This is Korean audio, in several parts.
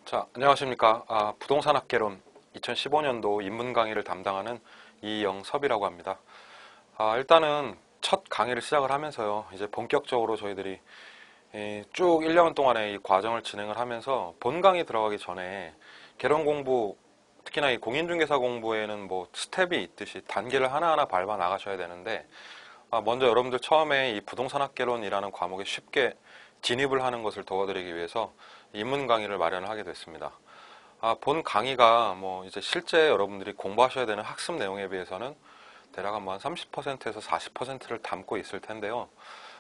자, 안녕하십니까. 부동산학개론 2015년도 인문 강의를 담당하는 이영섭이라고 합니다. 일단은 첫 강의를 시작을 하면서요, 이제 본격적으로 저희들이 쭉 1년 동안의 이 과정을 진행을 하면서 본 강의 들어가기 전에 개론 공부, 특히나 이 공인중개사 공부에는 뭐 스텝이 있듯이 단계를 하나하나 밟아 나가셔야 되는데, 먼저 여러분들 처음에 이 부동산학개론이라는 과목에 쉽게 진입을 하는 것을 도와드리기 위해서 입문 강의를 마련을 하게 됐습니다. 본 강의가 뭐 이제 실제 여러분들이 공부하셔야 되는 학습 내용에 비해서는 대략 한 30%에서 40%를 담고 있을 텐데요.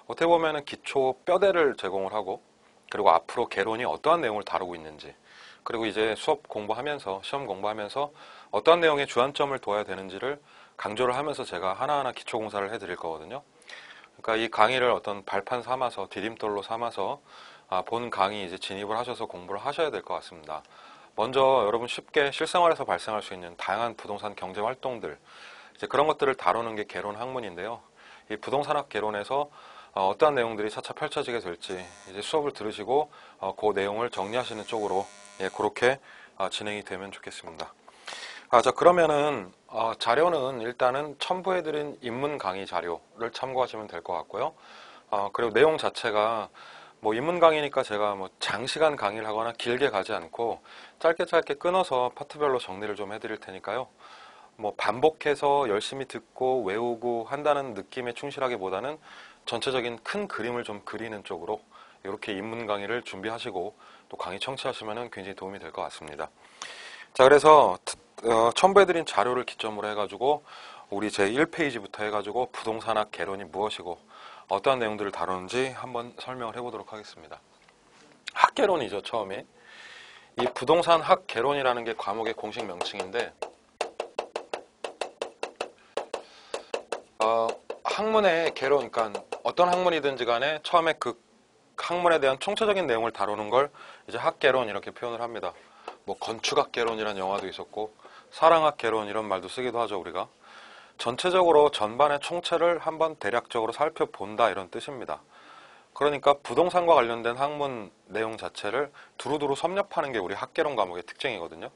어떻게 보면은 기초 뼈대를 제공을 하고, 그리고 앞으로 개론이 어떠한 내용을 다루고 있는지, 그리고 이제 수업 공부하면서, 시험 공부하면서 어떠한 내용에 주안점을 둬야 되는지를 강조를 하면서 제가 하나하나 기초 공사를 해드릴 거거든요. 그러니까 이 강의를 어떤 발판 삼아서, 디딤돌로 삼아서 본 강의 이제 진입을 하셔서 공부를 하셔야 될 것 같습니다. 먼저 여러분 쉽게 실생활에서 발생할 수 있는 다양한 부동산 경제 활동들, 이제 그런 것들을 다루는 게 개론 학문인데요. 이 부동산학 개론에서 어떠한 내용들이 차차 펼쳐지게 될지 이제 수업을 들으시고 그 내용을 정리하시는 쪽으로 그렇게 진행이 되면 좋겠습니다. 자, 그러면은 자료는 일단은 첨부해드린 입문 강의 자료를 참고하시면 될 것 같고요. 그리고 내용 자체가 뭐 입문 강의니까 제가 뭐 장시간 강의를 하거나 길게 가지 않고 짧게 끊어서 파트별로 정리를 좀 해드릴 테니까요. 뭐 반복해서 열심히 듣고 외우고 한다는 느낌에 충실하기보다는 전체적인 큰 그림을 좀 그리는 쪽으로 이렇게 입문 강의를 준비하시고 또 강의 청취하시면 굉장히 도움이 될 것 같습니다. 자, 그래서 첨부해드린 자료를 기점으로 해가지고 우리 제 1페이지부터 해가지고 부동산학 개론이 무엇이고 어떠한 내용들을 다루는지 한번 설명을 해보도록 하겠습니다. 학개론이죠, 처음에. 이 부동산 학개론이라는 게 과목의 공식 명칭인데, 학문의 개론, 그러니까 어떤 학문이든지 간에 처음에 그 학문에 대한 총체적인 내용을 다루는 걸 이제 학개론 이렇게 표현을 합니다. 뭐 건축학개론이라는 영화도 있었고 사랑학개론 이런 말도 쓰기도 하죠, 우리가. 전체적으로 전반의 총체를 한번 대략적으로 살펴본다 이런 뜻입니다. 그러니까 부동산과 관련된 학문 내용 자체를 두루두루 섭렵하는 게 우리 학개론 과목의 특징이거든요.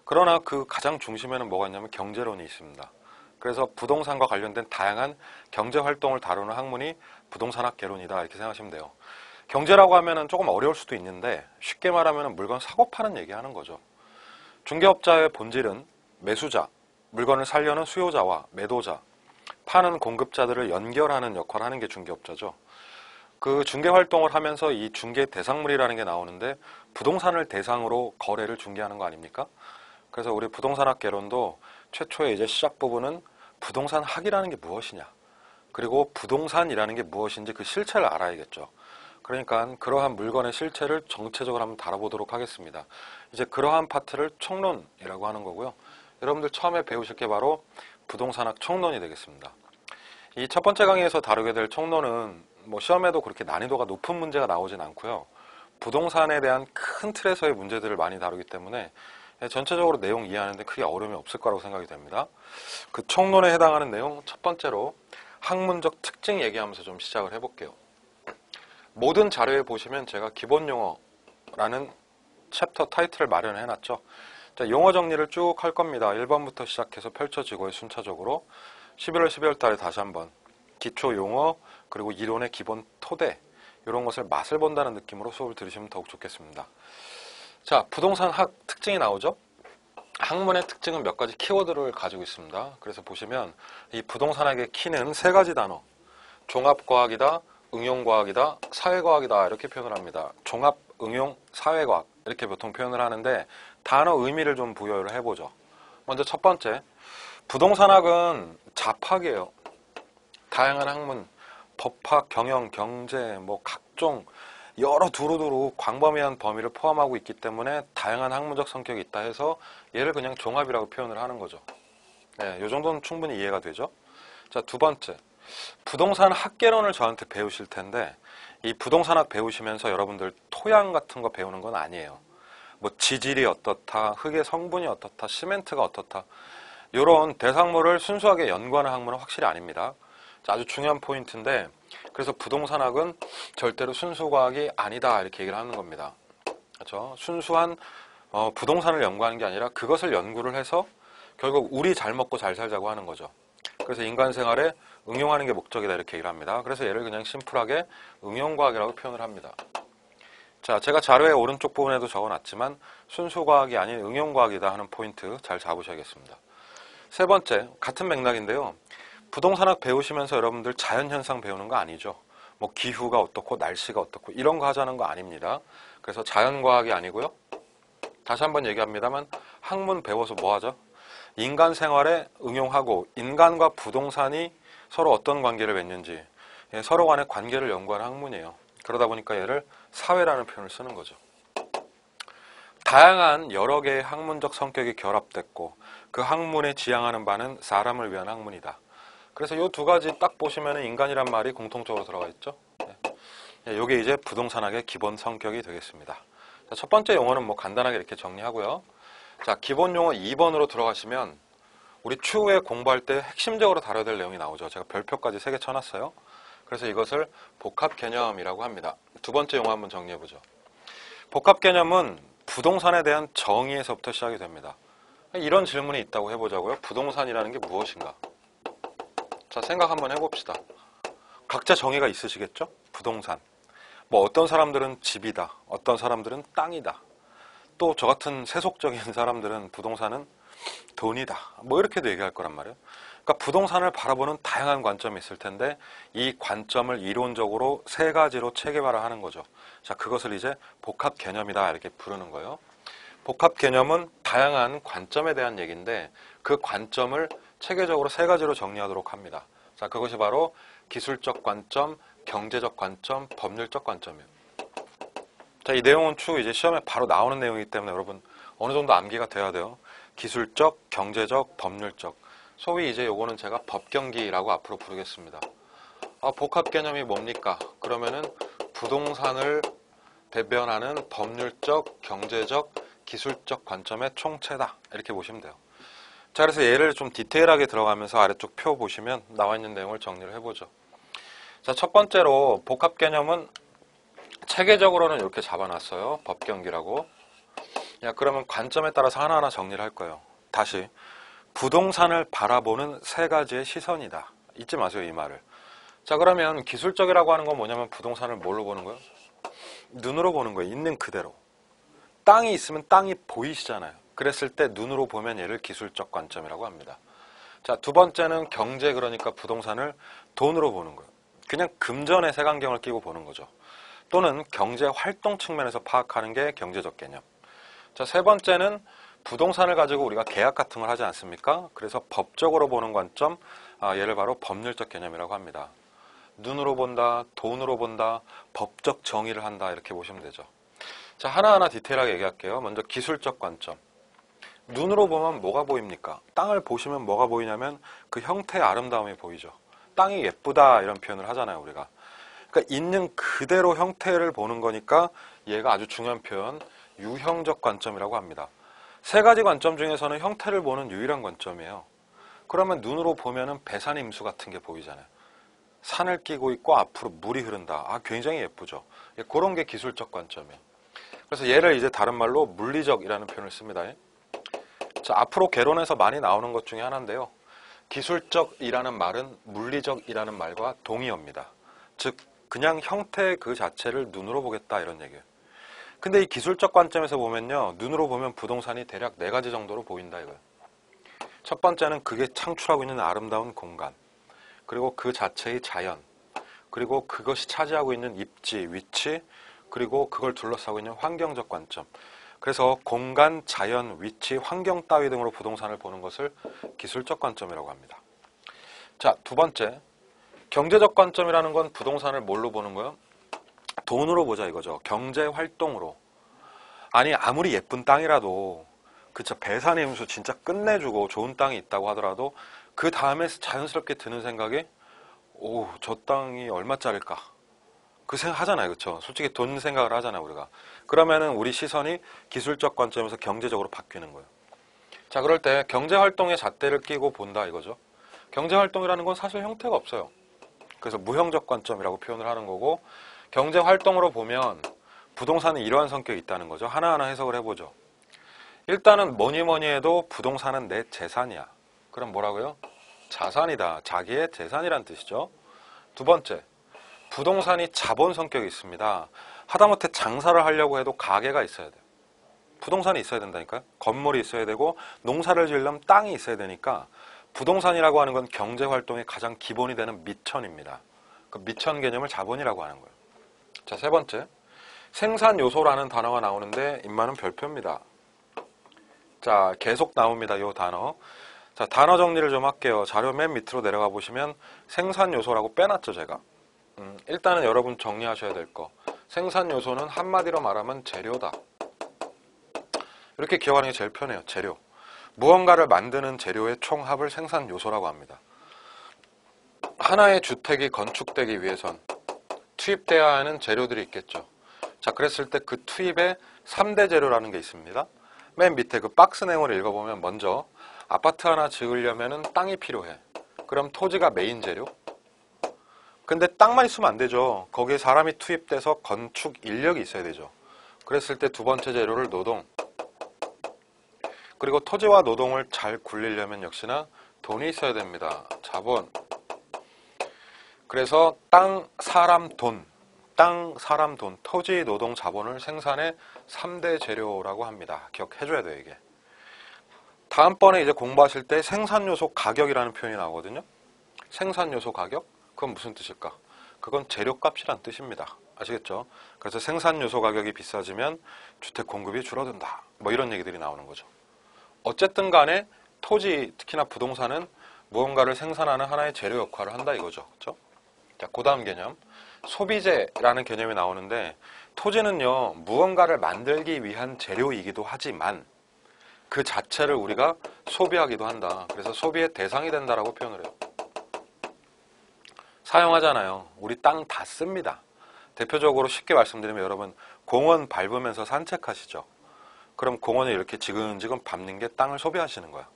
그러나 그 가장 중심에는 뭐가 있냐면 경제론이 있습니다. 그래서 부동산과 관련된 다양한 경제활동을 다루는 학문이 부동산학 개론이다 이렇게 생각하시면 돼요. 경제라고 하면 조금 어려울 수도 있는데 쉽게 말하면 물건 사고 파는 얘기하는 거죠. 중개업자의 본질은 매수자, 물건을 살려는 수요자와 매도자, 파는 공급자들을 연결하는 역할을 하는 게 중개업자죠. 그 중개활동을 하면서 이 중개 대상물이라는 게 나오는데 부동산을 대상으로 거래를 중개하는 거 아닙니까? 그래서 우리 부동산학 개론도 최초의 이제 시작 부분은 부동산 학이라는 게 무엇이냐, 그리고 부동산이라는 게 무엇인지 그 실체를 알아야겠죠. 그러니까 그러한 물건의 실체를 정체적으로 한번 다뤄보도록 하겠습니다. 이제 그러한 파트를 총론이라고 하는 거고요. 여러분들 처음에 배우실 게 바로 부동산학 총론이 되겠습니다. 이 첫 번째 강의에서 다루게 될 총론은 뭐 시험에도 그렇게 난이도가 높은 문제가 나오진 않고요. 부동산에 대한 큰 틀에서의 문제들을 많이 다루기 때문에 전체적으로 내용 이해하는데 크게 어려움이 없을 거라고 생각이 됩니다. 그 총론에 해당하는 내용 첫 번째로 학문적 특징 얘기하면서 좀 시작을 해볼게요. 모든 자료에 보시면 제가 기본 용어라는 챕터 타이틀을 마련해 놨죠. 자, 용어 정리를 쭉 할 겁니다. 1번부터 시작해서 펼쳐지고요, 순차적으로. 11월, 12월 달에 다시 한번 기초 용어, 그리고 이론의 기본 토대, 이런 것을 맛을 본다는 느낌으로 수업을 들으시면 더욱 좋겠습니다. 자, 부동산 학 특징이 나오죠? 학문의 특징은 몇 가지 키워드를 가지고 있습니다. 그래서 보시면 이 부동산학의 키는 세 가지 단어. 종합과학이다, 응용과학이다, 사회과학이다 이렇게 표현을 합니다. 종합, 응용, 사회과학 이렇게 보통 표현을 하는데 단어 의미를 좀 부여를 해보죠. 먼저 첫 번째, 부동산학은 잡학이에요. 다양한 학문, 법학, 경영, 경제, 뭐 각종 여러 두루두루 광범위한 범위를 포함하고 있기 때문에 다양한 학문적 성격이 있다 해서 얘를 그냥 종합이라고 표현을 하는 거죠. 네, 이 정도는 충분히 이해가 되죠. 자, 두 번째, 부동산 학개론을 저한테 배우실 텐데 이 부동산학 배우시면서 여러분들 토양 같은 거 배우는 건 아니에요. 뭐 지질이 어떻다, 흙의 성분이 어떻다, 시멘트가 어떻다 이런 대상물을 순수하게 연구하는 학문은 확실히 아닙니다. 아주 중요한 포인트인데, 그래서 부동산학은 절대로 순수과학이 아니다 이렇게 얘기를 하는 겁니다. 그렇죠? 순수한 부동산을 연구하는 게 아니라 그것을 연구를 해서 결국 우리 잘 먹고 잘 살자고 하는 거죠. 그래서 인간 생활에 응용하는 게 목적이다 이렇게 얘기를 합니다. 그래서 얘를 그냥 심플하게 응용과학이라고 표현을 합니다. 자, 제가 자료의 오른쪽 부분에도 적어놨지만 순수과학이 아닌 응용과학이다 하는 포인트 잘 잡으셔야겠습니다. 세 번째, 같은 맥락인데요. 부동산학 배우시면서 여러분들 자연현상 배우는 거 아니죠. 뭐 기후가 어떻고 날씨가 어떻고 이런 거 하자는 거 아닙니다. 그래서 자연과학이 아니고요. 다시 한번 얘기합니다만 학문 배워서 뭐 하죠? 인간 생활에 응용하고 인간과 부동산이 서로 어떤 관계를 맺는지 서로 간의 관계를 연구하는 학문이에요. 그러다 보니까 얘를 사회라는 표현을 쓰는 거죠. 다양한 여러 개의 학문적 성격이 결합됐고 그 학문에 지향하는 바는 사람을 위한 학문이다. 그래서 이 두 가지 딱 보시면 인간이란 말이 공통적으로 들어가 있죠. 이게 이제 부동산학의 기본 성격이 되겠습니다. 자, 첫 번째 용어는 뭐 간단하게 이렇게 정리하고요. 자, 기본 용어 2번으로 들어가시면 우리 추후에 공부할 때 핵심적으로 다뤄야 될 내용이 나오죠. 제가 별표까지 3개 쳐놨어요. 그래서 이것을 복합 개념이라고 합니다. 두 번째 용어 한번 정리해보죠. 복합 개념은 부동산에 대한 정의에서부터 시작이 됩니다. 이런 질문이 있다고 해보자고요. 부동산이라는 게 무엇인가? 자, 생각 한번 해봅시다. 각자 정의가 있으시겠죠? 부동산. 뭐 어떤 사람들은 집이다. 어떤 사람들은 땅이다. 또 저 같은 세속적인 사람들은 부동산은 돈이다. 뭐 이렇게도 얘기할 거란 말이에요. 그러니까 부동산을 바라보는 다양한 관점이 있을 텐데 이 관점을 이론적으로 3가지로 체계화하는 거죠. 자, 그것을 이제 복합 개념이다 이렇게 부르는 거예요. 복합 개념은 다양한 관점에 대한 얘기인데 그 관점을 체계적으로 3가지로 정리하도록 합니다. 자, 그것이 바로 기술적 관점, 경제적 관점, 법률적 관점이에요. 자, 이 내용은 추후 이제 시험에 바로 나오는 내용이기 때문에 여러분 어느 정도 암기가 돼야 돼요. 기술적, 경제적, 법률적. 소위 이제 요거는 제가 법경기라고 앞으로 부르겠습니다. 복합 개념이 뭡니까? 그러면은 부동산을 대변하는 법률적, 경제적, 기술적 관점의 총체다. 이렇게 보시면 돼요. 자, 그래서 얘를 좀 디테일하게 들어가면서 아래쪽 표 보시면 나와 있는 내용을 정리를 해보죠. 자, 첫 번째로 복합 개념은 체계적으로는 이렇게 잡아놨어요. 법경기라고. 야, 그러면 관점에 따라서 하나하나 정리를 할 거예요. 다시. 부동산을 바라보는 3가지의 시선이다. 잊지 마세요, 이 말을. 자, 그러면 기술적이라고 하는 건 뭐냐면 부동산을 뭘로 보는 거예요? 눈으로 보는 거예요. 있는 그대로. 땅이 있으면 땅이 보이시잖아요. 그랬을 때 눈으로 보면 얘를 기술적 관점이라고 합니다. 자, 두 번째는 경제, 그러니까 부동산을 돈으로 보는 거예요. 그냥 금전의 색안경을 끼고 보는 거죠. 또는 경제 활동 측면에서 파악하는 게 경제적 개념. 자, 세 번째는 부동산을 가지고 우리가 계약 같은 걸 하지 않습니까? 그래서 법적으로 보는 관점, 얘를 바로 법률적 개념이라고 합니다. 눈으로 본다, 돈으로 본다, 법적 정의를 한다 이렇게 보시면 되죠. 자, 하나하나 디테일하게 얘기할게요. 먼저 기술적 관점. 눈으로 보면 뭐가 보입니까? 땅을 보시면 뭐가 보이냐면 그 형태의 아름다움이 보이죠. 땅이 예쁘다 이런 표현을 하잖아요, 우리가. 그러니까 있는 그대로 형태를 보는 거니까 얘가 아주 중요한 표현, 유형적 관점이라고 합니다. 3가지 관점 중에서는 형태를 보는 유일한 관점이에요. 그러면 눈으로 보면은 배산임수 같은 게 보이잖아요. 산을 끼고 있고 앞으로 물이 흐른다. 굉장히 예쁘죠. 그런 게 기술적 관점이에요. 그래서 얘를 이제 다른 말로 물리적이라는 표현을 씁니다. 자, 앞으로 개론에서 많이 나오는 것 중에 하나인데요. 기술적이라는 말은 물리적이라는 말과 동의어입니다. 즉 그냥 형태 그 자체를 눈으로 보겠다 이런 얘기예요. 근데 이 기술적 관점에서 보면요. 눈으로 보면 부동산이 대략 4가지 정도로 보인다 이거예요. 첫 번째는 그게 창출하고 있는 아름다운 공간, 그리고 그 자체의 자연, 그리고 그것이 차지하고 있는 입지, 위치, 그리고 그걸 둘러싸고 있는 환경적 관점. 그래서 공간, 자연, 위치, 환경 따위 등으로 부동산을 보는 것을 기술적 관점이라고 합니다. 자, 두 번째, 경제적 관점이라는 건 부동산을 뭘로 보는 거예요? 돈으로 보자 이거죠. 경제 활동으로. 아니 아무리 예쁜 땅이라도 그쵸, 배산의 임수 진짜 끝내주고 좋은 땅이 있다고 하더라도 그 다음에 자연스럽게 드는 생각이 저 땅이 얼마짜릴까? 그 생각 하잖아요. 그쵸? 솔직히 돈 생각을 하잖아요, 우리가. 그러면은 우리 시선이 기술적 관점에서 경제적으로 바뀌는 거예요. 자, 그럴 때 경제 활동의 잣대를 끼고 본다 이거죠. 경제 활동이라는 건 사실 형태가 없어요. 그래서 무형적 관점이라고 표현을 하는 거고, 경제 활동으로 보면 부동산이 이러한 성격이 있다는 거죠. 하나하나 해석을 해보죠. 일단은 뭐니 해도 부동산은 내 재산이야. 그럼 뭐라고요? 자산이다. 자기의 재산이란 뜻이죠. 두 번째, 부동산이 자본 성격이 있습니다. 하다못해 장사를 하려고 해도 가게가 있어야 돼요. 부동산이 있어야 된다니까요. 건물이 있어야 되고 농사를 지으려면 땅이 있어야 되니까 부동산이라고 하는 건 경제활동의 가장 기본이 되는 미천입니다. 그 미천 개념을 자본이라고 하는 거예요. 자, 세 번째, 생산요소라는 단어가 나오는데 인마는 별표입니다. 자, 계속 나옵니다. 이 단어. 자, 단어 정리를 좀 할게요. 자료 맨 밑으로 내려가 보시면 생산요소라고 빼놨죠, 제가. 일단은 여러분 정리하셔야 될 거. 생산요소는 한마디로 말하면 재료다. 이렇게 기억하는 게 제일 편해요. 재료. 무언가를 만드는 재료의 총합을 생산요소라고 합니다. 하나의 주택이 건축되기 위해선 투입돼야 하는 재료들이 있겠죠. 자, 그랬을 때 그 투입에 3대 재료라는 게 있습니다. 맨 밑에 그 박스 내용을 읽어보면 먼저 아파트 하나 지으려면 땅이 필요해. 그럼 토지가 메인 재료. 근데 땅만 있으면 안 되죠. 거기에 사람이 투입돼서 건축 인력이 있어야 되죠. 그랬을 때 두 번째 재료를 노동. 그리고 토지와 노동을 잘 굴리려면 역시나 돈이 있어야 됩니다. 자본. 그래서 땅, 사람, 돈. 땅, 사람, 돈, 토지, 노동, 자본을 생산의 3대 재료라고 합니다. 기억해줘야 돼요, 이게. 다음번에 이제 공부하실 때 생산요소 가격이라는 표현이 나오거든요. 생산요소 가격? 그건 무슨 뜻일까? 그건 재료값이란 뜻입니다. 아시겠죠? 그래서 생산요소 가격이 비싸지면 주택 공급이 줄어든다. 뭐 이런 얘기들이 나오는 거죠. 어쨌든 간에 토지, 특히나 부동산은 무언가를 생산하는 하나의 재료 역할을 한다 이거죠. 그렇죠? 자, 그 다음 개념. 소비재라는 개념이 나오는데 토지는요, 무언가를 만들기 위한 재료이기도 하지만 그 자체를 우리가 소비하기도 한다. 그래서 소비의 대상이 된다라고 표현을 해요. 사용하잖아요. 우리 땅 다 씁니다. 대표적으로 쉽게 말씀드리면 여러분 공원 밟으면서 산책하시죠. 그럼 공원에 이렇게 지근지근 밟는 게 땅을 소비하시는 거야.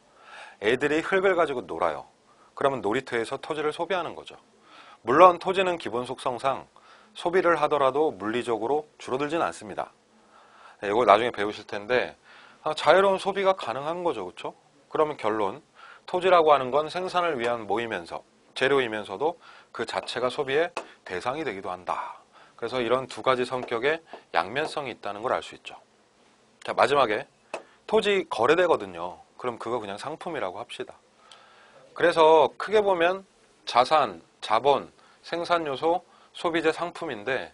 애들이 흙을 가지고 놀아요. 그러면 놀이터에서 토지를 소비하는 거죠. 물론 토지는 기본 속성상 소비를 하더라도 물리적으로 줄어들진 않습니다. 이걸 나중에 배우실 텐데 자유로운 소비가 가능한 거죠. 그렇죠? 그러면 결론, 토지라고 하는 건 생산을 위한 모이면서 재료이면서도 그 자체가 소비의 대상이 되기도 한다. 그래서 이런 두 가지 성격의 양면성이 있다는 걸 알 수 있죠. 자, 마지막에 토지 거래되거든요. 그럼 그거 그냥 상품이라고 합시다. 그래서 크게 보면 자산, 자본, 생산요소, 소비재, 상품인데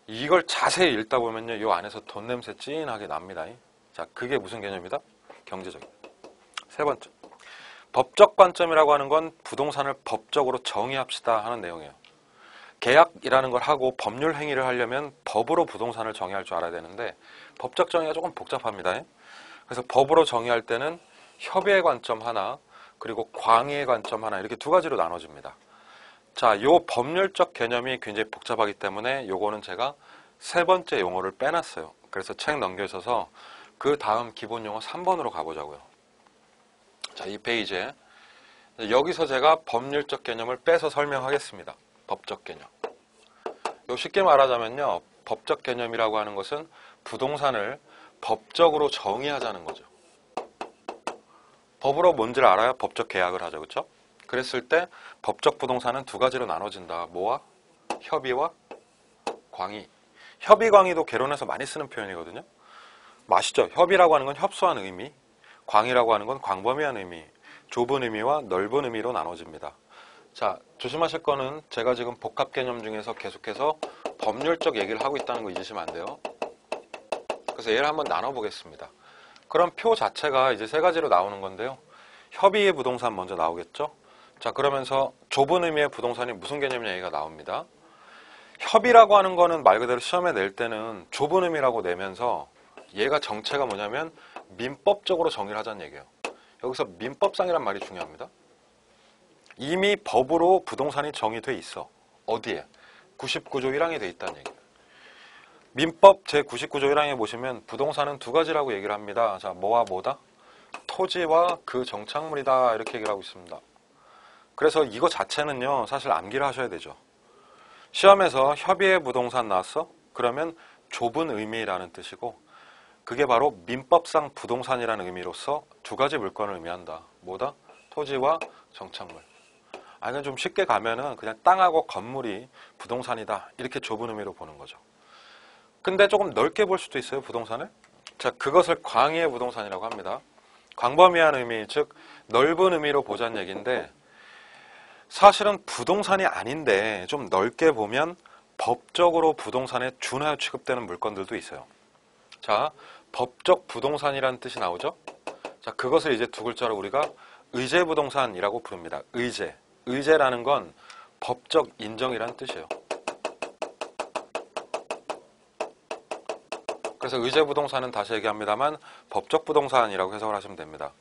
이걸 자세히 읽다 보면요, 이 안에서 돈 냄새 찐하게 납니다. 자, 그게 무슨 개념이다? 경제적인. 세 번째, 법적 관점이라고 하는 건 부동산을 법적으로 정의합시다 하는 내용이에요. 계약이라는 걸 하고 법률 행위를 하려면 법으로 부동산을 정의할 줄 알아야 되는데 법적 정의가 조금 복잡합니다. 그래서 법으로 정의할 때는 협의의 관점 하나, 그리고 광의의 관점 하나, 이렇게 두 가지로 나눠집니다. 자, 요 법률적 개념이 굉장히 복잡하기 때문에 요거는 제가 세 번째 용어를 빼놨어요. 그래서 책 넘겨서서 그 다음 기본 용어 3번으로 가보자고요. 자, 이 페이지에 여기서 제가 법률적 개념을 빼서 설명하겠습니다. 법적 개념. 요 쉽게 말하자면요, 법적 개념이라고 하는 것은 부동산을 법적으로 정의하자는 거죠. 법으로 뭔지를 알아야 법적 계약을 하죠. 그렇죠? 그랬을 때 법적 부동산은 두 가지로 나눠진다. 뭐와? 협의와 광의. 협의, 광의도 개론에서 많이 쓰는 표현이거든요. 아시죠? 협의라고 하는 건 협소한 의미, 광의라고 하는 건 광범위한 의미, 좁은 의미와 넓은 의미로 나눠집니다. 자, 조심하실 거는 제가 지금 복합 개념 중에서 계속해서 법률적 얘기를 하고 있다는 거 잊으시면 안 돼요. 그래서 얘를 한번 나눠보겠습니다. 그럼 표 자체가 이제 세 가지로 나오는 건데요. 협의의 부동산 먼저 나오겠죠? 자, 그러면서 좁은 의미의 부동산이 무슨 개념이냐 얘기가 나옵니다. 협의라고 하는 거는 말 그대로 시험에 낼 때는 좁은 의미라고 내면서 얘가 정체가 뭐냐면 민법적으로 정의를 하자는 얘기예요. 여기서 민법상이란 말이 중요합니다. 이미 법으로 부동산이 정의돼 있어. 어디에? 99조 1항에 돼 있다는 얘기예요. 민법 제99조 1항에 보시면 부동산은 두 가지라고 얘기를 합니다. 자, 뭐와 뭐다? 토지와 그 정착물이다. 이렇게 얘기를 하고 있습니다. 그래서 이거 자체는요, 사실 암기를 하셔야 되죠. 시험에서 협의의 부동산 나왔어? 그러면 좁은 의미라는 뜻이고 그게 바로 민법상 부동산이라는 의미로서 두 가지 물건을 의미한다. 뭐다? 토지와 정착물. 그냥 좀 쉽게 가면은 그냥 땅하고 건물이 부동산이다. 이렇게 좁은 의미로 보는 거죠. 근데 조금 넓게 볼 수도 있어요, 부동산을. 자, 그것을 광의의 부동산이라고 합니다. 광범위한 의미, 즉 넓은 의미로 보자는 얘기인데 사실은 부동산이 아닌데 좀 넓게 보면 법적으로 부동산에 준하여 취급되는 물건들도 있어요. 자, 법적 부동산이라는 뜻이 나오죠? 자, 그것을 이제 두 글자로 우리가 의제부동산이라고 부릅니다. 의제. 의제라는 건 법적 인정이라는 뜻이에요. 그래서 의제부동산은 다시 얘기합니다만 법적 부동산이라고 해석을 하시면 됩니다.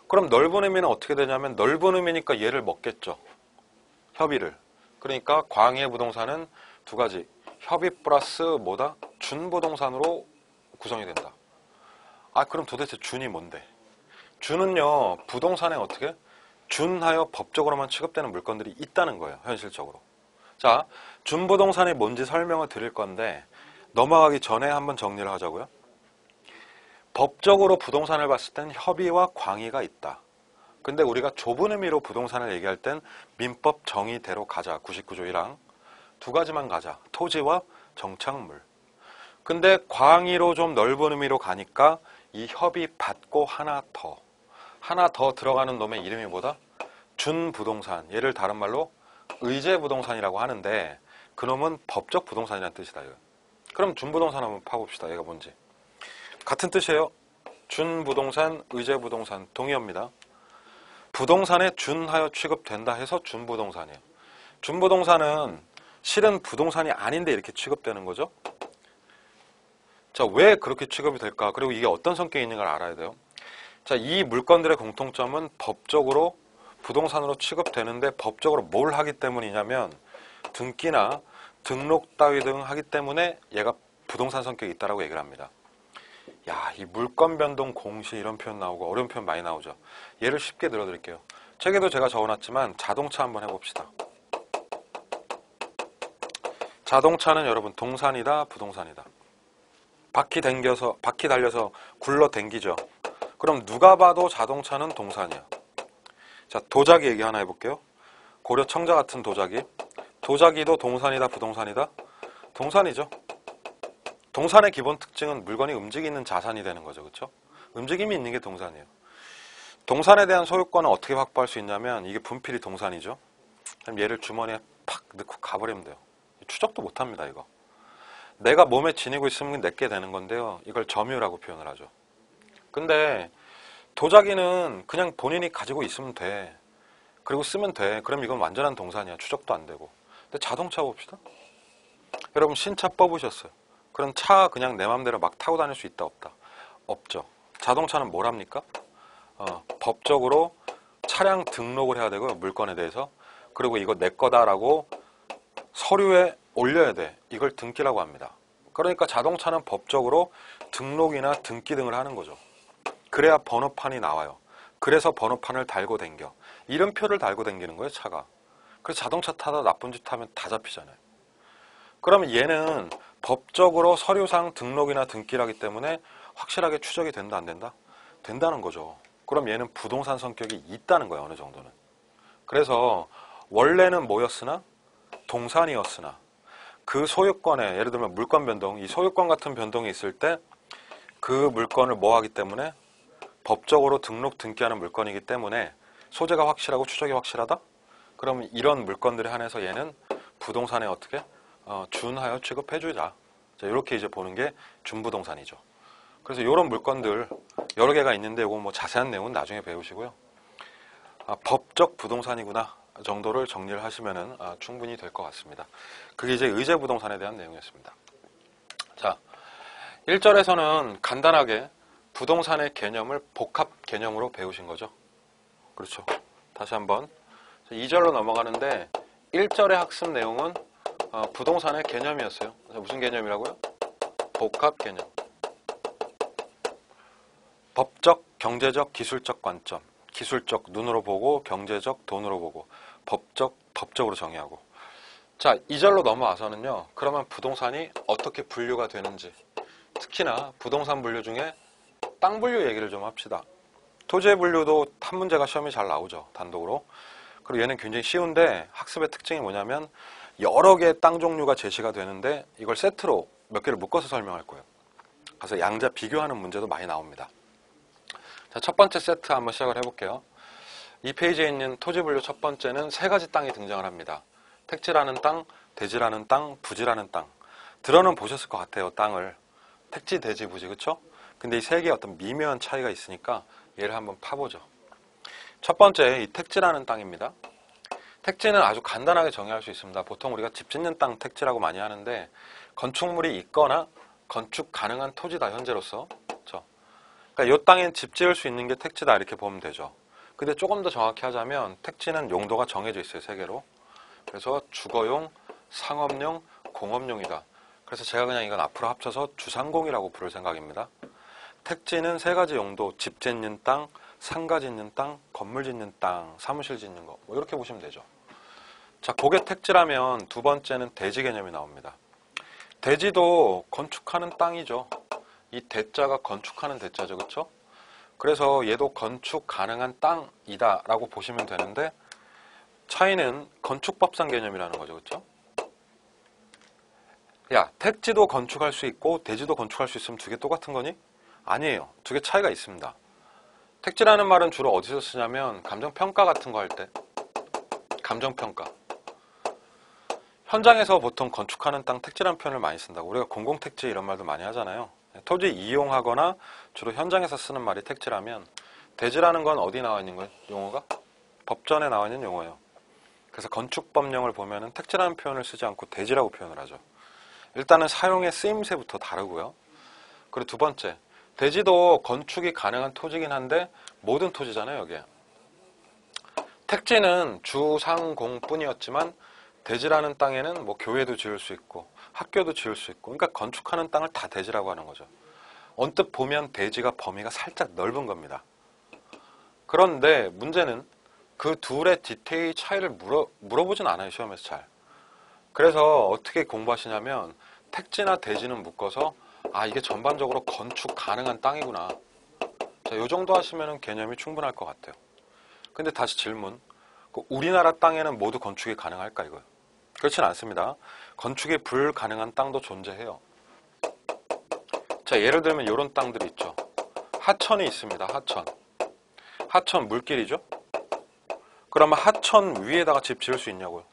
그럼 넓은 의미는 어떻게 되냐면 넓은 의미니까 얘를 먹겠죠. 협의를. 그러니까 광의의 부동산은 두 가지. 협의 플러스 뭐다? 준부동산으로 구성이 된다. 그럼 도대체 준이 뭔데? 준은요, 부동산에 어떻게? 준하여 법적으로만 취급되는 물건들이 있다는 거예요, 현실적으로. 자, 준부동산이 뭔지 설명을 드릴 건데 넘어가기 전에 한번 정리를 하자고요. 법적으로 부동산을 봤을 땐 협의와 광의가 있다. 근데 우리가 좁은 의미로 부동산을 얘기할 땐 민법 정의대로 가자. 99조 1항. 두 가지만 가자. 토지와 정착물. 근데 광의로 좀 넓은 의미로 가니까 이 협의 받고 하나 더 들어가는 놈의 이름이 뭐다? 준부동산. 얘를 다른 말로 의제부동산이라고 하는데 그놈은 법적 부동산이라는 뜻이다. 이거. 그럼 준부동산 한번 파봅시다. 얘가 뭔지. 같은 뜻이에요. 준부동산, 의제부동산 동의어입니다. 부동산에 준하여 취급된다 해서 준부동산이에요. 준부동산은 실은 부동산이 아닌데 이렇게 취급되는 거죠. 자, 왜 그렇게 취급이 될까? 그리고 이게 어떤 성격이 있는가를 알아야 돼요. 자, 이 물건들의 공통점은 법적으로 부동산으로 취급되는데 법적으로 뭘 하기 때문이냐면 등기나 등록 따위 등 하기 때문에 얘가 부동산 성격이 있다라고 얘기를 합니다. 야, 이 물건 변동 공시 이런 표현 나오고 어려운 표현 많이 나오죠. 예를 쉽게 들어드릴게요. 책에도 제가 적어놨지만 자동차 한번 해봅시다. 자동차는 여러분 동산이다, 부동산이다. 바퀴 달려서 굴러 댕기죠. 그럼 누가 봐도 자동차는 동산이야. 자, 도자기 얘기 하나 해볼게요. 고려 청자 같은 도자기. 도자기도 동산이다, 부동산이다? 동산이죠. 동산의 기본 특징은 물건이 움직이는 자산이 되는 거죠. 그렇죠? 움직임이 있는 게 동산이에요. 동산에 대한 소유권은 어떻게 확보할 수 있냐면 이게 분필이 동산이죠. 그럼 얘를 주머니에 팍 넣고 가버리면 돼요. 추적도 못합니다. 이거. 내가 몸에 지니고 있으면 내게 되는 건데요. 이걸 점유라고 표현을 하죠. 근데 도자기는 그냥 본인이 가지고 있으면 돼. 그리고 쓰면 돼. 그럼 이건 완전한 동산이야. 추적도 안 되고. 근데 자동차 봅시다. 여러분 신차 뽑으셨어요. 그럼 차 그냥 내 맘대로 막 타고 다닐 수 있다 없다? 없죠. 자동차는 뭘 합니까? 법적으로 차량 등록을 해야 되고요. 물건에 대해서. 그리고 이거 내 거다라고 서류에 올려야 돼. 이걸 등기라고 합니다. 그러니까 자동차는 법적으로 등록이나 등기 등을 하는 거죠. 그래야 번호판이 나와요. 그래서 번호판을 달고 댕겨. 이름표를 달고 댕기는 거예요, 차가. 그래서 자동차 타다 나쁜 짓 하면 다 잡히잖아요. 그러면 얘는 법적으로 서류상 등록이나 등기라기 때문에 확실하게 추적이 된다, 안 된다? 된다는 거죠. 그럼 얘는 부동산 성격이 있다는 거예요, 어느 정도는. 그래서 원래는 뭐였으나? 동산이었으나 그 소유권에, 예를 들면 물건 변동, 이 소유권 같은 변동이 있을 때 그 물건을 뭐 하기 때문에? 법적으로 등록, 등기하는 물건이기 때문에 소재가 확실하고 추적이 확실하다? 그러면 이런 물건들에 한해서 얘는 부동산에 어떻게? 준하여 취급해주자. 자, 이렇게 이제 보는 게 준부동산이죠. 그래서 이런 물건들 여러 개가 있는데 이거 뭐 자세한 내용은 나중에 배우시고요. 법적 부동산이구나 정도를 정리를 하시면은 충분히 될 것 같습니다. 그게 이제 의제부동산에 대한 내용이었습니다. 자, 1절에서는 간단하게 부동산의 개념을 복합 개념으로 배우신 거죠. 그렇죠. 다시 한번 2절로 넘어가는데 1절의 학습 내용은 부동산의 개념이었어요. 무슨 개념이라고요? 복합 개념. 법적, 경제적, 기술적 관점. 기술적, 눈으로 보고, 경제적, 돈으로 보고, 법적, 법적으로 정의하고. 자, 2절로 넘어와서는요. 그러면 부동산이 어떻게 분류가 되는지 특히나 부동산 분류 중에 땅 분류 얘기를 좀 합시다. 토지의 분류도 한 문제가 시험에 잘 나오죠. 단독으로. 그리고 얘는 굉장히 쉬운데 학습의 특징이 뭐냐면 여러 개의 땅 종류가 제시가 되는데 이걸 세트로 몇 개를 묶어서 설명할 거예요. 그래서 양자 비교하는 문제도 많이 나옵니다. 자, 첫 번째 세트 한번 시작을 해볼게요. 이 페이지에 있는 토지 분류 첫 번째는 세 가지 땅이 등장을 합니다. 택지라는 땅, 대지라는 땅, 부지라는 땅. 들어는 보셨을 것 같아요. 땅을. 택지, 대지, 부지, 그쵸? 근데 이 세 개의 어떤 미묘한 차이가 있으니까 얘를 한번 파보죠. 첫 번째, 이 택지라는 땅입니다. 택지는 아주 간단하게 정의할 수 있습니다. 보통 우리가 집 짓는 땅 택지라고 많이 하는데 건축물이 있거나 건축 가능한 토지다, 현재로서. 그렇죠? 그러니까 이 땅엔 집 지을 수 있는 게 택지다, 이렇게 보면 되죠. 근데 조금 더 정확히 하자면 택지는 용도가 정해져 있어요, 세 개로. 그래서 주거용, 상업용, 공업용이다. 그래서 제가 그냥 이건 앞으로 합쳐서 주상공이라고 부를 생각입니다. 택지는 세 가지 용도, 집 짓는 땅, 상가 짓는 땅, 건물 짓는 땅, 사무실 짓는 거, 뭐 이렇게 보시면 되죠. 자, 그게 택지라면 두 번째는 대지 개념이 나옵니다. 대지도 건축하는 땅이죠. 이 대자가 건축하는 대자죠, 그렇죠? 그래서 얘도 건축 가능한 땅이다 라고 보시면 되는데 차이는 건축법상 개념이라는 거죠, 그렇죠? 야, 택지도 건축할 수 있고 대지도 건축할 수 있으면 두 개 똑같은 거니? 아니에요. 두 개 차이가 있습니다. 택지라는 말은 주로 어디서 쓰냐면 감정평가 같은 거 할 때, 감정평가. 현장에서 보통 건축하는 땅 택지라는 표현을 많이 쓴다고. 우리가 공공택지 이런 말도 많이 하잖아요. 토지 이용하거나 주로 현장에서 쓰는 말이 택지라면 대지라는 건 어디 나와 있는 거예요? 용어가? 법전에 나와 있는 용어예요. 그래서 건축법령을 보면은 택지라는 표현을 쓰지 않고 대지라고 표현을 하죠. 일단은 사용의 쓰임새부터 다르고요. 그리고 두 번째, 대지도 건축이 가능한 토지긴 한데 모든 토지잖아요, 여기에. 택지는 주상공뿐이었지만 대지라는 땅에는 뭐 교회도 지을 수 있고 학교도 지을 수 있고, 그러니까 건축하는 땅을 다 대지라고 하는 거죠. 언뜻 보면 대지가 범위가 살짝 넓은 겁니다. 그런데 문제는 그 둘의 디테일 차이를 물어보진 않아요, 시험에서 잘. 그래서 어떻게 공부하시냐면 택지나 대지는 묶어서 아, 이게 전반적으로 건축 가능한 땅이구나. 자, 요 정도 하시면 개념이 충분할 것 같아요. 근데 다시 질문. 우리나라 땅에는 모두 건축이 가능할까, 이거요? 그렇진 않습니다. 건축이 불가능한 땅도 존재해요. 자, 예를 들면 이런 땅들이 있죠. 하천이 있습니다. 하천. 하천 물길이죠. 그러면 하천 위에다가 집 지을 수 있냐고요?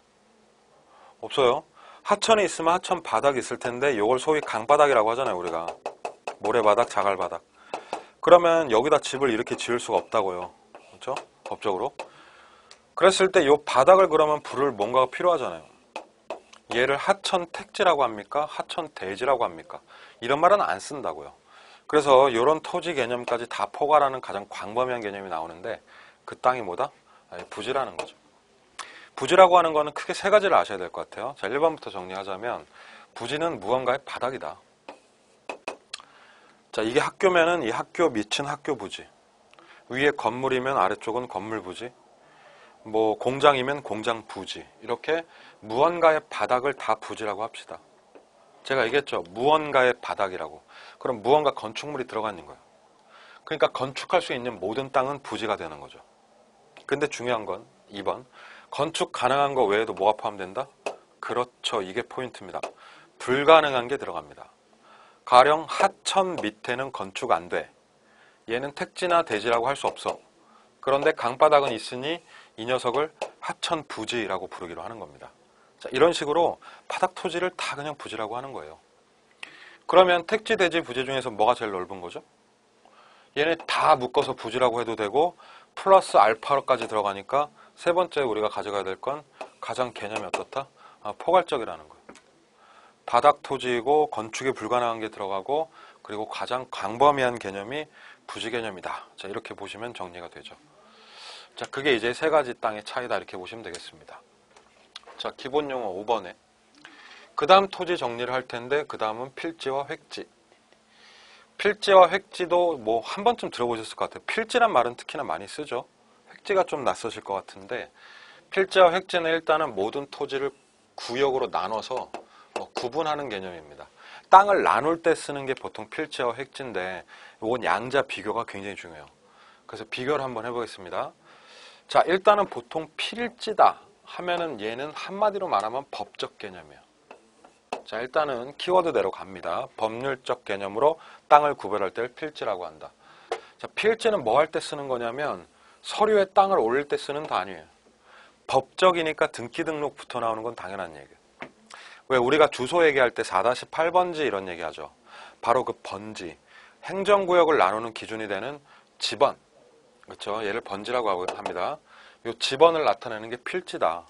없어요. 하천이 있으면 하천 바닥이 있을 텐데 이걸 소위 강바닥이라고 하잖아요, 우리가. 모래바닥, 자갈바닥. 그러면 여기다 집을 이렇게 지을 수가 없다고요. 그렇죠? 법적으로. 그랬을 때 이 바닥을 그러면 부를 뭔가가 필요하잖아요. 얘를 하천 택지라고 합니까? 하천 대지라고 합니까? 이런 말은 안 쓴다고요. 그래서 이런 토지 개념까지 다 포괄하는 가장 광범위한 개념이 나오는데 그 땅이 뭐다? 부지라는 거죠. 부지라고 하는 거는 크게 세 가지를 아셔야 될 것 같아요. 자, 1번부터 정리하자면 부지는 무언가의 바닥이다. 자, 이게 학교면은 이 학교 밑은 학교 부지. 위에 건물이면 아래쪽은 건물 부지. 뭐 공장이면 공장 부지. 이렇게 무언가의 바닥을 다 부지라고 합시다. 제가 얘기했죠. 무언가의 바닥이라고. 그럼 무언가 건축물이 들어가 있는 거예요. 그러니까 건축할 수 있는 모든 땅은 부지가 되는 거죠. 근데 중요한 건 2번. 건축 가능한 거 외에도 뭐가 포함된다? 그렇죠. 이게 포인트입니다. 불가능한 게 들어갑니다. 가령 하천 밑에는 건축 안 돼. 얘는 택지나 대지라고 할 수 없어. 그런데 강바닥은 있으니 이 녀석을 하천 부지라고 부르기로 하는 겁니다. 자, 이런 식으로 바닥 토지를 다 그냥 부지라고 하는 거예요. 그러면 택지, 대지, 부지 중에서 뭐가 제일 넓은 거죠? 얘네 다 묶어서 부지라고 해도 되고 플러스 알파로까지 들어가니까 세 번째 우리가 가져가야 될 건 가장 개념이 어떻다? 포괄적이라는 거예요. 바닥 토지이고 건축이 불가능한 게 들어가고 그리고 가장 광범위한 개념이 부지 개념이다. 자, 이렇게 보시면 정리가 되죠. 자, 그게 이제 세 가지 땅의 차이다, 이렇게 보시면 되겠습니다. 자, 기본 용어 5번에 그 다음 토지 정리를 할 텐데 그 다음은 필지와 획지. 필지와 획지도 뭐 한 번쯤 들어보셨을 것 같아요. 필지란 말은 특히나 많이 쓰죠. 획지가 좀 낯서실 것 같은데 필지와 획지는 일단은 모든 토지를 구역으로 나눠서 구분하는 개념입니다. 땅을 나눌 때 쓰는 게 보통 필지와 획지인데 이건 양자 비교가 굉장히 중요해요. 그래서 비교를 한번 해보겠습니다. 자, 일단은 보통 필지다 하면은 얘는 한마디로 말하면 법적 개념이에요. 자, 일단은 키워드대로 갑니다. 법률적 개념으로 땅을 구별할 때를 필지라고 한다. 자, 필지는 뭐 할 때 쓰는 거냐면 서류에 땅을 올릴 때 쓰는 단위예요. 법적이니까 등기 등록부터 나오는 건 당연한 얘기예요. 왜 우리가 주소 얘기할 때 4-8번지 이런 얘기하죠. 바로 그 번지, 행정구역을 나누는 기준이 되는 지번, 그렇죠? 얘를 번지라고 합니다. 이 지번을 나타내는 게 필지다.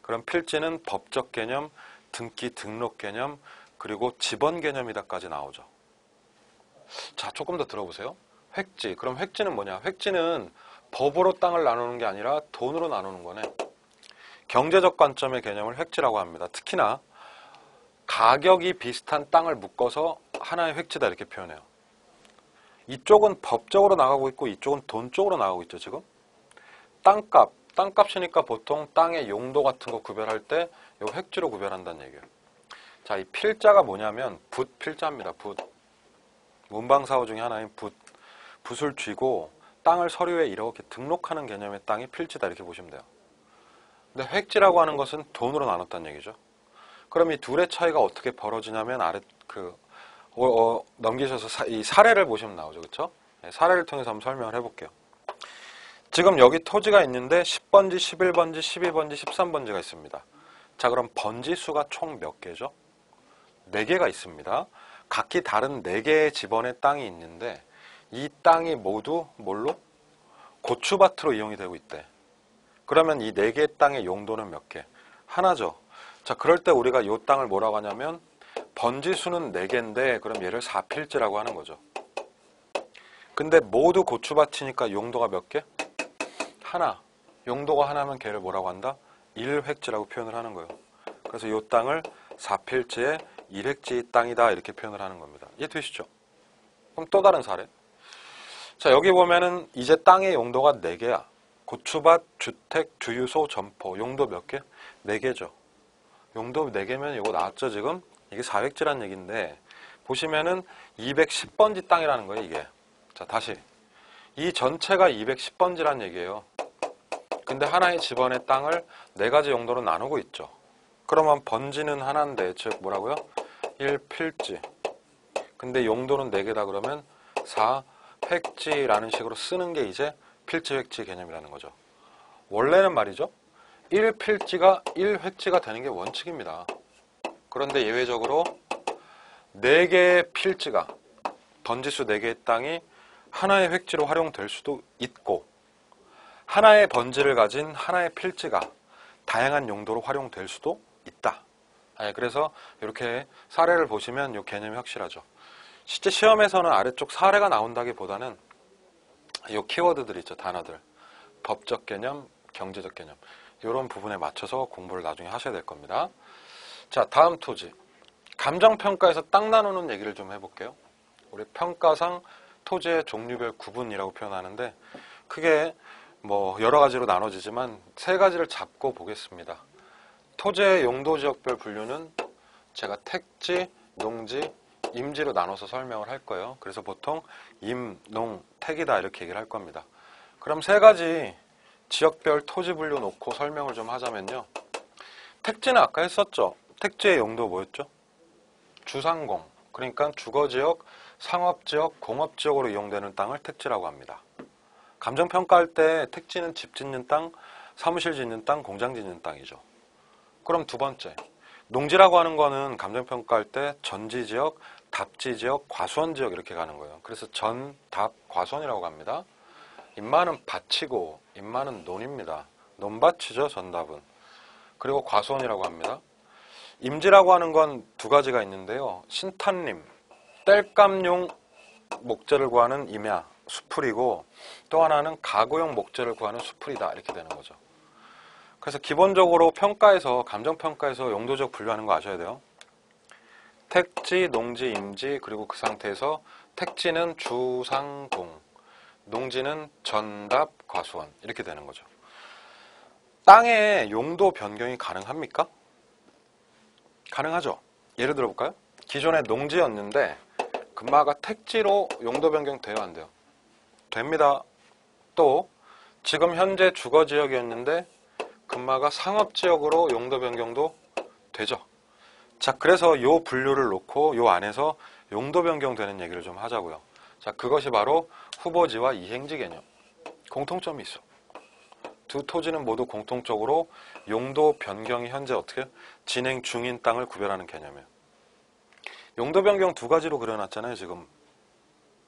그럼 필지는 법적 개념, 등기 등록 개념, 그리고 지번 개념이다까지 나오죠. 자, 조금 더 들어보세요. 획지. 그럼 획지는 뭐냐? 획지는 법으로 땅을 나누는 게 아니라 돈으로 나누는 거네. 경제적 관점의 개념을 획지라고 합니다. 특히나 가격이 비슷한 땅을 묶어서 하나의 획지다 이렇게 표현해요. 이쪽은 법적으로 나가고 있고 이쪽은 돈 쪽으로 나가고 있죠, 지금. 땅값이니까 보통 땅의 용도 같은 거 구별할 때 이 획지로 구별한다는 얘기예요. 자, 이 필자가 뭐냐면 붓 필자입니다. 붓. 문방사호 중에 하나인 붓. 붓을 쥐고 땅을 서류에 이렇게 등록하는 개념의 땅이 필지다 이렇게 보시면 돼요. 근데 획지라고 하는 것은 돈으로 나눴다는 얘기죠. 그럼 이 둘의 차이가 어떻게 벌어지냐면 아래 넘기셔서 이 사례를 보시면 나오죠. 그렇죠? 네, 사례를 통해서 한번 설명을 해볼게요. 지금 여기 토지가 있는데 10번지, 11번지, 12번지, 13번지가 있습니다. 자, 그럼 번지 수가 총 몇 개죠? 4개가 있습니다. 각기 다른 4개의 지번의 땅이 있는데 이 땅이 모두 뭘로? 고추밭으로 이용이 되고 있대. 그러면 이 4개의 땅의 용도는 몇 개? 하나죠. 자, 그럴 때 우리가 이 땅을 뭐라고 하냐면 번지 수는 4개인데 그럼 얘를 4필지라고 하는 거죠. 근데 모두 고추밭이니까 용도가 몇 개? 하나. 용도가 하나면 걔를 뭐라고 한다? 1획지라고 표현을 하는 거예요. 그래서 이 땅을 4필지의 1획지 땅이다 이렇게 표현을 하는 겁니다. 이해되시죠? 그럼 또 다른 사례. 자, 여기 보면은 이제 땅의 용도가 4개야. 고추밭, 주택, 주유소, 점포. 용도 몇 개? 4개죠. 용도 4개면 이거 나왔죠, 지금? 이게 4획지란 얘기인데 보시면은 210번지 땅이라는 거예요, 이게. 자, 다시. 이 전체가 210번지란 얘기예요. 근데 하나의 지번의 땅을 4가지 용도로 나누고 있죠. 그러면 번지는 하나인데, 즉 뭐라고요? 1필지. 근데 용도는 4개다 그러면 4획지라는 식으로 쓰는 게 이제 필지, 획지 개념이라는 거죠. 원래는 말이죠. 1필지가 1획지가 되는 게 원칙입니다. 그런데 예외적으로 4개의 필지가, 번지수 4개의 땅이 하나의 획지로 활용될 수도 있고 하나의 번지를 가진 하나의 필지가 다양한 용도로 활용될 수도 있다. 그래서 이렇게 사례를 보시면 이 개념이 확실하죠. 실제 시험에서는 아래쪽 사례가 나온다기보다는 이 키워드들 있죠. 단어들. 법적 개념, 경제적 개념. 이런 부분에 맞춰서 공부를 나중에 하셔야 될 겁니다. 자, 다음 토지. 감정평가에서 땅 나누는 얘기를 좀 해볼게요. 우리 평가상 토지의 종류별 구분이라고 표현하는데 크게 뭐 여러 가지로 나눠지지만 3가지를 잡고 보겠습니다. 토지의 용도 지역별 분류는 제가 택지, 농지, 임지로 나눠서 설명을 할 거예요. 그래서 보통 임, 농, 택이다 이렇게 얘기를 할 겁니다. 그럼 3가지 지역별 토지 분류 놓고 설명을 좀 하자면요. 택지는 아까 했었죠. 택지의 용도 뭐였죠? 주상공, 그러니까 주거지역, 상업지역, 공업지역으로 이용되는 땅을 택지라고 합니다. 감정평가할 때 택지는 집 짓는 땅, 사무실 짓는 땅, 공장 짓는 땅이죠. 그럼 2번째, 농지라고 하는 거는 감정평가할 때 전지지역, 답지지역, 과수원지역 이렇게 가는 거예요. 그래서 전, 답, 과수원이라고 합니다. 임마는 밭이고 임마는 논입니다. 논밭이죠, 전답은. 그리고 과수원이라고 합니다. 임지라고 하는 건 2가지가 있는데요. 신탄림, 땔감용 목재를 구하는 임야, 수풀이고 또 하나는 가구용 목재를 구하는 수풀이다 이렇게 되는 거죠. 그래서 기본적으로 평가에서, 감정평가에서 용도적 분류하는 거 아셔야 돼요. 택지, 농지, 임지, 그리고 그 상태에서 택지는 주상공, 농지는 전답, 과수원 이렇게 되는 거죠. 땅의 용도 변경이 가능합니까? 가능하죠. 예를 들어 볼까요? 기존에 농지였는데 금마가 택지로 용도 변경 돼요, 안 돼요? 됩니다. 또 지금 현재 주거지역이었는데 금마가 상업지역으로 용도 변경도 되죠. 자, 그래서 요 분류를 놓고 요 안에서 용도 변경되는 얘기를 좀 하자고요. 자, 그것이 바로 후보지와 이행지 개념. 공통점이 있어. 두 토지는 모두 공통적으로 용도 변경이 현재 어떻게 진행 중인 땅을 구별하는 개념이에요. 용도 변경 두 가지로 그려놨잖아요, 지금.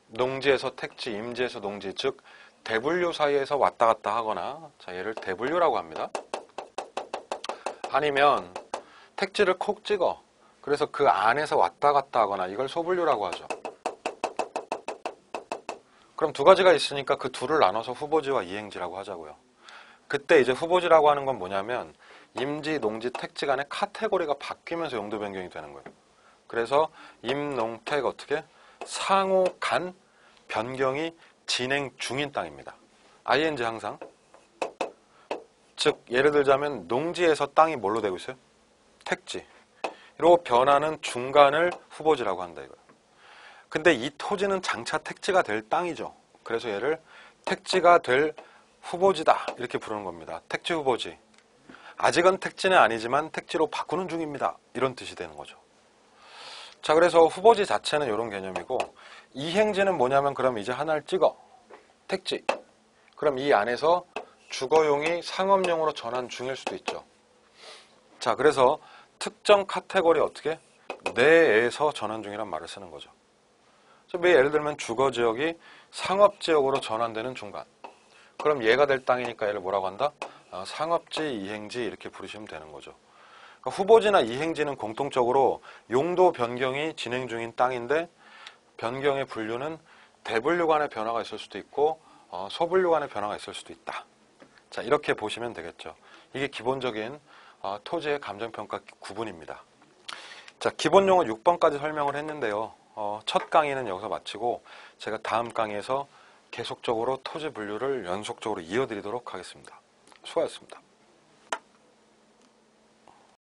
농지에서 택지, 임지에서 농지, 즉 대분류 사이에서 왔다 갔다 하거나, 자, 얘를 대분류라고 합니다. 아니면 택지를 콕 찍어. 그래서 그 안에서 왔다 갔다 하거나, 이걸 소분류라고 하죠. 그럼 두 가지가 있으니까 그 둘을 나눠서 후보지와 이행지라고 하자고요. 그때 이제 후보지라고 하는 건 뭐냐면 임지, 농지, 택지 간의 카테고리가 바뀌면서 용도 변경이 되는 거예요. 그래서 임, 농, 택 어떻게? 상호 간 변경이 진행 중인 땅입니다. ing 항상. 즉 예를 들자면 농지에서 땅이 뭘로 되고 있어요? 택지로 변하는 중간을 후보지라고 한다 이거예요. 근데 이 토지는 장차 택지가 될 땅이죠. 그래서 얘를 택지가 될 후보지다 이렇게 부르는 겁니다. 택지 후보지. 아직은 택지는 아니지만 택지로 바꾸는 중입니다. 이런 뜻이 되는 거죠. 자, 그래서 후보지 자체는 이런 개념이고 이행지는 뭐냐면 그럼 이제 하나를 찍어. 택지. 그럼 이 안에서 주거용이 상업용으로 전환 중일 수도 있죠. 자, 그래서 특정 카테고리 어떻게? 내에서 전환 중이란 말을 쓰는 거죠. 예를 들면 주거지역이 상업지역으로 전환되는 중간. 그럼 얘가 될 땅이니까 얘를 뭐라고 한다? 상업지, 이행지 이렇게 부르시면 되는 거죠. 그러니까 후보지나 이행지는 공통적으로 용도 변경이 진행 중인 땅인데 변경의 분류는 대분류 간의 변화가 있을 수도 있고 소분류 간의 변화가 있을 수도 있다. 자, 이렇게 보시면 되겠죠. 이게 기본적인 토지의 감정평가 구분입니다. 자, 기본 용어 6번까지 설명을 했는데요. 첫 강의는 여기서 마치고 제가 다음 강의에서 계속적으로 토지 분류를 연속적으로 이어드리도록 하겠습니다. 수고하셨습니다.